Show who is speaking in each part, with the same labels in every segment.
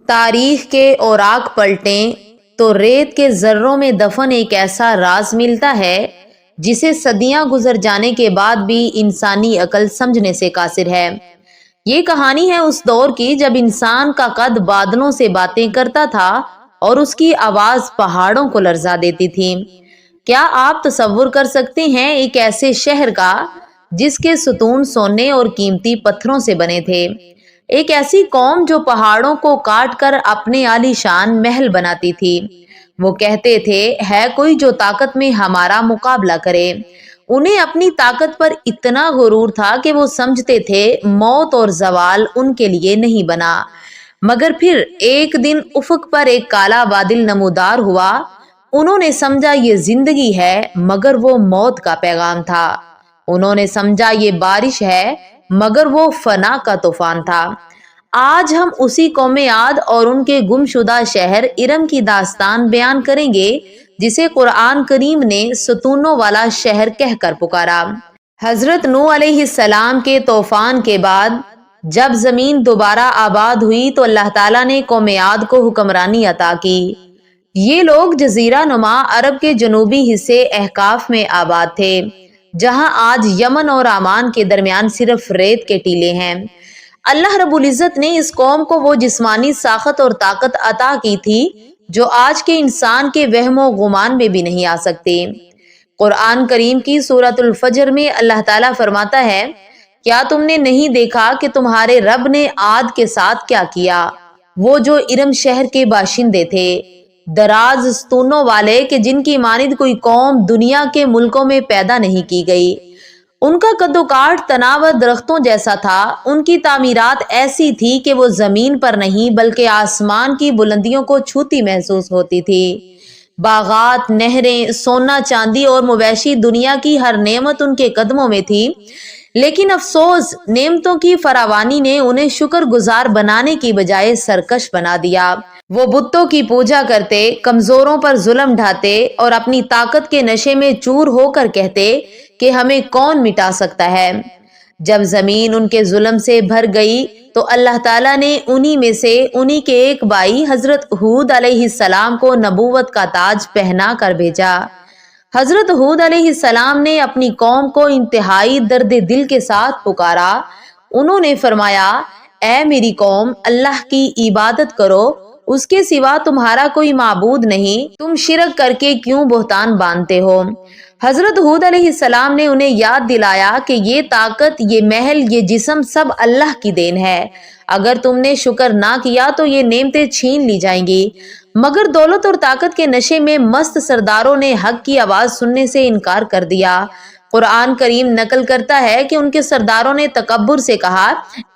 Speaker 1: تاریخ کے اوراق پلٹیں تو ریت کے ذروں میں دفن ایک ایسا راز ملتا ہے جسے صدیاں گزر جانے کے بعد بھی انسانی عقل سمجھنے سے قاصر ہے۔ یہ کہانی ہے اس دور کی جب انسان کا قد بادلوں سے باتیں کرتا تھا اور اس کی آواز پہاڑوں کو لرزا دیتی تھی۔ کیا آپ تصور کر سکتے ہیں ایک ایسے شہر کا جس کے ستون سونے اور قیمتی پتھروں سے بنے تھے، ایک ایسی قوم جو پہاڑوں کو کاٹ کر اپنے عالی شان محل بناتی تھی۔ وہ کہتے تھے ہے کوئی جو طاقت میں ہمارا مقابلہ کرے۔ انہیں اپنی طاقت پر اتنا غرور تھا کہ وہ سمجھتے تھے موت اور زوال ان کے لیے نہیں بنا۔ مگر پھر ایک دن افق پر ایک کالا بادل نمودار ہوا۔ انہوں نے سمجھا یہ زندگی ہے مگر وہ موت کا پیغام تھا۔ انہوں نے سمجھا یہ بارش ہے مگر وہ فنا کا طوفان تھا۔ آج ہم اسی قوم عاد اور ان کے گمشدہ شہر ارم کی داستان بیان کریں گے جسے قرآن کریم نے ستونوں والا شہر کہہ کر پکارا۔ حضرت نوح علیہ السلام کے طوفان کے بعد جب زمین دوبارہ آباد ہوئی تو اللہ تعالیٰ نے قوم عاد کو حکمرانی عطا کی۔ یہ لوگ جزیرہ نما عرب کے جنوبی حصے احقاف میں آباد تھے، جہاں آج یمن اور عمان کے درمیان صرف ریت کے ٹیلے ہیں۔ اللہ رب العزت نے اس قوم کو وہ جسمانی ساخت اور طاقت عطا کی تھی جو آج کے انسان کے وہم و گمان میں بھی نہیں آ سکتی۔ قرآن کریم کی سورۃ الفجر میں اللہ تعالیٰ فرماتا ہے، کیا تم نے نہیں دیکھا کہ تمہارے رب نے عاد کے ساتھ کیا کیا، وہ جو ارم شہر کے باشندے تھے، دراز ستونوں والے کہ جن کی مانند کوئی قوم دنیا کے ملکوں میں پیدا نہیں کی گئی۔ ان کا قد و کاٹ تناور درختوں جیسا تھا، ان کی تعمیرات ایسی تھی کہ وہ زمین پر نہیں بلکہ آسمان کی بلندیوں کو چھوتی محسوس ہوتی تھی۔ باغات، نہریں، سونا چاندی اور مویشی دنیا کی ہر نعمت ان کے قدموں میں تھی، لیکن افسوس نعمتوں کی فراوانی نے انہیں شکر گزار بنانے کی بجائے سرکش بنا دیا۔ وہ بتوں کی پوجا کرتے، کمزوروں پر ظلم ڈھاتے اور اپنی طاقت کے نشے میں چور ہو کر کہتے کہ ہمیں کون مٹا سکتا ہے۔ جب زمین ان کے ظلم سے بھر گئی تو اللہ تعالیٰ نے انہی کے ایک بھائی حضرت ہود علیہ السلام کو نبوت کا تاج پہنا کر بھیجا۔ حضرت ہود علیہ السلام نے اپنی قوم کو انتہائی درد دل کے ساتھ پکارا۔ انہوں نے فرمایا، اے میری قوم، اللہ کی عبادت کرو، اس کے سوا تمہارا کوئی معبود نہیں، تم شرک کر کے کیوں بہتان باندھتے ہو؟ حضرت ہود علیہ السلام نے انہیں یاد دلایا کہ یہ طاقت، یہ محل، یہ جسم سب اللہ کی دین ہے۔ اگر تم نے شکر نہ کیا تو یہ نعمتیں چھین لی جائیں گی۔ مگر دولت اور طاقت کے نشے میں مست سرداروں نے حق کی آواز سننے سے انکار کر دیا۔ قرآن کریم نقل کرتا ہے کہ ان کے سرداروں نے تکبر سے کہا،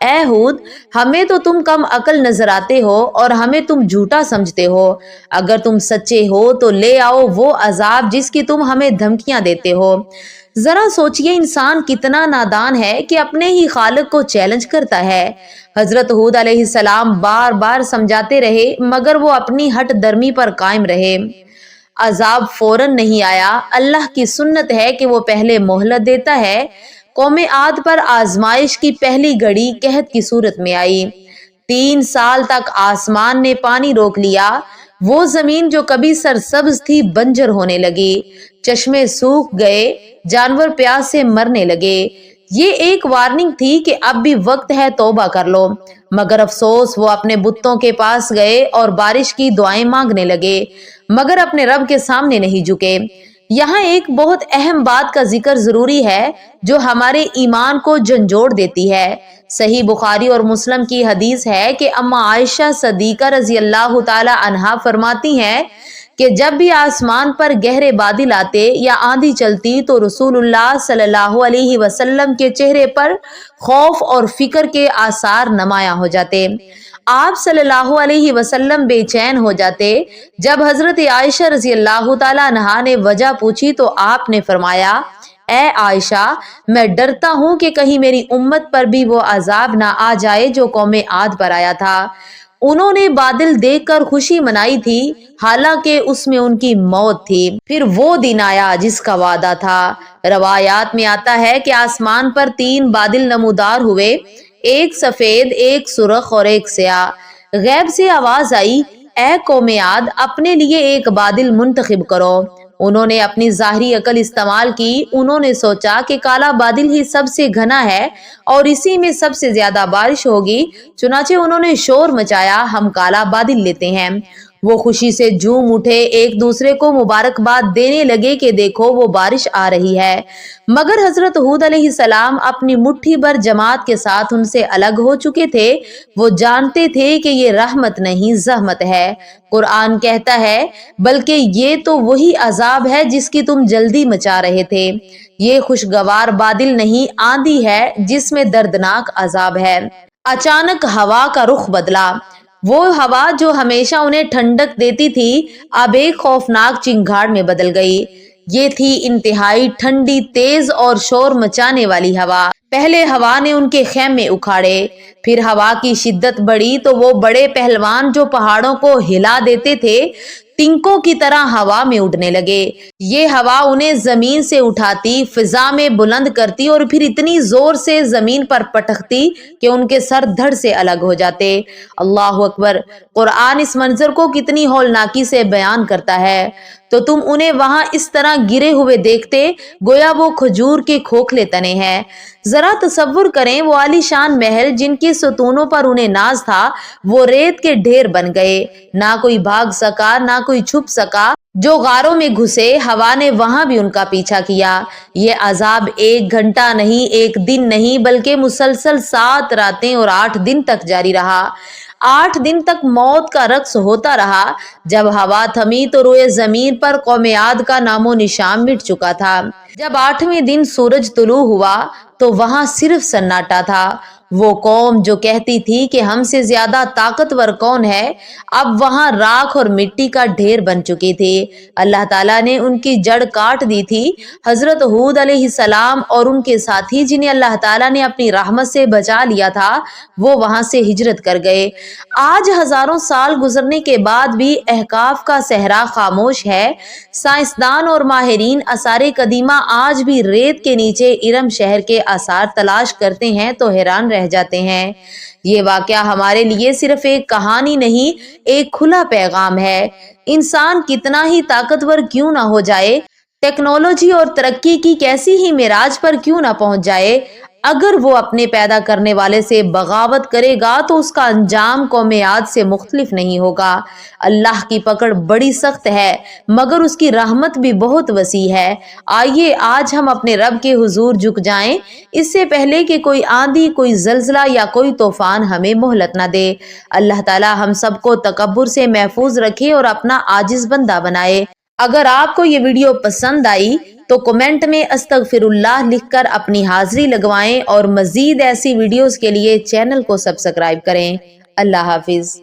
Speaker 1: اے ہود، ہمیں تو تم کم عقل نظر آتے ہو اور ہمیں تم جھوٹا سمجھتے ہو۔ اگر تم سچے ہو تو لے آؤ وہ عذاب جس کی تم ہمیں دھمکیاں دیتے ہو۔ ذرا سوچئے انسان کتنا نادان ہے کہ اپنے ہی خالق کو چیلنج کرتا ہے۔ حضرت ہود علیہ السلام بار بار سمجھاتے رہے مگر وہ اپنی ہٹ درمی پر قائم رہے۔ عذاب فوراً نہیں آیا۔ اللہ کی سنت ہے کہ وہ پہلے مہلت دیتا ہے۔ قوم عاد پر آزمائش کی پہلی گھڑی قحط کی صورت میں آئی۔ 3 سال تک آسمان نے پانی روک لیا۔ وہ زمین جو کبھی سرسبز تھی بنجر ہونے لگی، چشمے سوکھ گئے، جانور پیاس سے مرنے لگے۔ یہ ایک وارننگ تھی کہ اب بھی وقت ہے توبہ کر لو۔ مگر افسوس وہ اپنے بتوں کے پاس گئے اور بارش کی دعائیں مانگنے لگے مگر اپنے رب کے سامنے نہیں جھکے۔ یہاں ایک بہت اہم بات کا ذکر ضروری ہے جو ہمارے ایمان کو جھنجھوڑ دیتی ہے۔ صحیح بخاری اور مسلم کی حدیث ہے کہ اما عائشہ صدیقہ رضی اللہ تعالی عنہا فرماتی ہیں کہ جب بھی آسمان پر گہرے بادل آتے یا آندھی چلتی تو رسول اللہ صلی اللہ علیہ وسلم کے چہرے پر خوف اور فکر کے آثار نمایاں ہو جاتے۔ آپ صلی اللہ علیہ وسلم بے چین ہو جاتے۔ جب حضرت عائشہ رضی اللہ تعالی عنہا نے وجہ پوچھی تو آپ نے فرمایا، اے عائشہ، میں ڈرتا ہوں کہ کہیں میری امت پر بھی وہ عذاب نہ آ جائے جو قوم عاد پر آیا تھا۔ انہوں نے بادل دیکھ کر خوشی منائی تھی حالانکہ اس میں ان کی موت تھی۔ پھر وہ دن آیا جس کا وعدہ تھا۔ روایات میں آتا ہے کہ آسمان پر 3 بادل نمودار ہوئے، ایک سفید، ایک سرخ اور ایک سیاہ۔ غیب سے آواز آئی، اے قوم عاد، اپنے لیے ایک بادل منتخب کرو۔ انہوں نے اپنی ظاہری عقل استعمال کی۔ انہوں نے سوچا کہ کالا بادل ہی سب سے گھنا ہے اور اسی میں سب سے زیادہ بارش ہوگی، چنانچہ انہوں نے شور مچایا، ہم کالا بادل لیتے ہیں۔ وہ خوشی سے جھوم اٹھے، ایک دوسرے کو مبارکباد دینے لگے کہ دیکھو وہ بارش آ رہی ہے۔ مگر حضرت ہود علیہ السلام اپنی مٹھی بھر جماعت کے ساتھ ان سے الگ ہو چکے تھے۔ وہ جانتے تھے کہ یہ رحمت نہیں، زحمت ہے۔ قرآن کہتا ہے، بلکہ یہ تو وہی عذاب ہے جس کی تم جلدی مچا رہے تھے۔ یہ خوشگوار بادل نہیں، آندھی ہے جس میں دردناک عذاب ہے۔ اچانک ہوا کا رخ بدلا۔ وہ ہوا جو ہمیشہ انہیں ٹھنڈک دیتی تھی اب ایک خوفناک چنگھاڑ میں بدل گئی۔ یہ تھی انتہائی ٹھنڈی، تیز اور شور مچانے والی ہوا۔ پہلے ہوا نے ان کے خیمے اکھاڑے، پھر ہوا کی شدت بڑھی تو وہ بڑے پہلوان جو پہاڑوں کو ہلا دیتے تھے تنکوں کی طرح ہوا میں اڑنے لگے۔ یہ ہوا انہیں زمین سے اٹھاتی، فضا میں بلند کرتی اور پھر اتنی زور سے زمین پر پٹکتی کہ ان کے سر دھڑ سے الگ ہو جاتے۔ اللہ اکبر! قرآن اس منظر کو کتنی ہولناکی سے بیان کرتا ہے۔ تو تم انہیں وہاں اس طرح گرے ہوئے دیکھتے گویا وہ کھجور کے کھوکھلے تنے ہیں۔ ذرا تصور کریں، وہ عالی شان محل جن کے ستونوں پر انہیں ناز تھا وہ ریت کے ڈھیر بن گئے۔ نہ کوئی بھاگ سکا، نہ کوئی چھپ سکا۔ جو غاروں میں گھسے، ہوا نے وہاں بھی ان کا پیچھا کیا۔ یہ عذاب 1 گھنٹہ نہیں، 1 دن نہیں، بلکہ مسلسل 7 راتیں اور 8 دن تک جاری رہا۔ 8 دن تک موت کا رقص ہوتا رہا۔ جب ہوا تھمی تو روئے زمین پر قوم عاد کا نام و نشان مٹ چکا تھا۔ جب 8ویں دن سورج طلوع ہوا تو وہاں صرف سناٹا تھا۔ وہ قوم جو کہتی تھی کہ ہم سے زیادہ طاقتور کون ہے، اب وہاں راکھ اور مٹی کا ڈھیر بن چکی تھی۔ اللہ تعالیٰ نے ان کی جڑ کاٹ دی تھی۔ حضرت ہود علیہ السلام اور ان کے ساتھی جنہیں اللہ تعالیٰ نے اپنی رحمت سے بچا لیا تھا وہ وہاں سے ہجرت کر گئے۔ آج ہزاروں سال گزرنے کے بعد بھی احقاف کا صحرا خاموش ہے۔ سائنسدان اور ماہرین آثار قدیمہ آج بھی ریت کے نیچے ارم شہر کے آثار تلاش کرتے ہیں تو حیران رہ جاتے ہیں۔ یہ واقعہ ہمارے لیے صرف ایک کہانی نہیں، ایک کھلا پیغام ہے۔ انسان کتنا ہی طاقتور کیوں نہ ہو جائے، ٹیکنالوجی اور ترقی کی کیسی ہی معراج پر کیوں نہ پہنچ جائے، اگر وہ اپنے پیدا کرنے والے سے بغاوت کرے گا تو اس کا انجام قوم عاد سے مختلف نہیں ہوگا۔ اللہ کی پکڑ بڑی سخت ہے مگر اس کی رحمت بھی بہت وسیع ہے۔ آئیے آج ہم اپنے رب کے حضور جھک جائیں، اس سے پہلے کہ کوئی آندھی، کوئی زلزلہ یا کوئی طوفان ہمیں مہلت نہ دے۔ اللہ تعالی ہم سب کو تکبر سے محفوظ رکھے اور اپنا عاجز بندہ بنائے۔ اگر آپ کو یہ ویڈیو پسند آئی تو کمنٹ میں استغفر اللہ لکھ کر اپنی حاضری لگوائیں اور مزید ایسی ویڈیوز کے لیے چینل کو سبسکرائب کریں۔ اللہ حافظ۔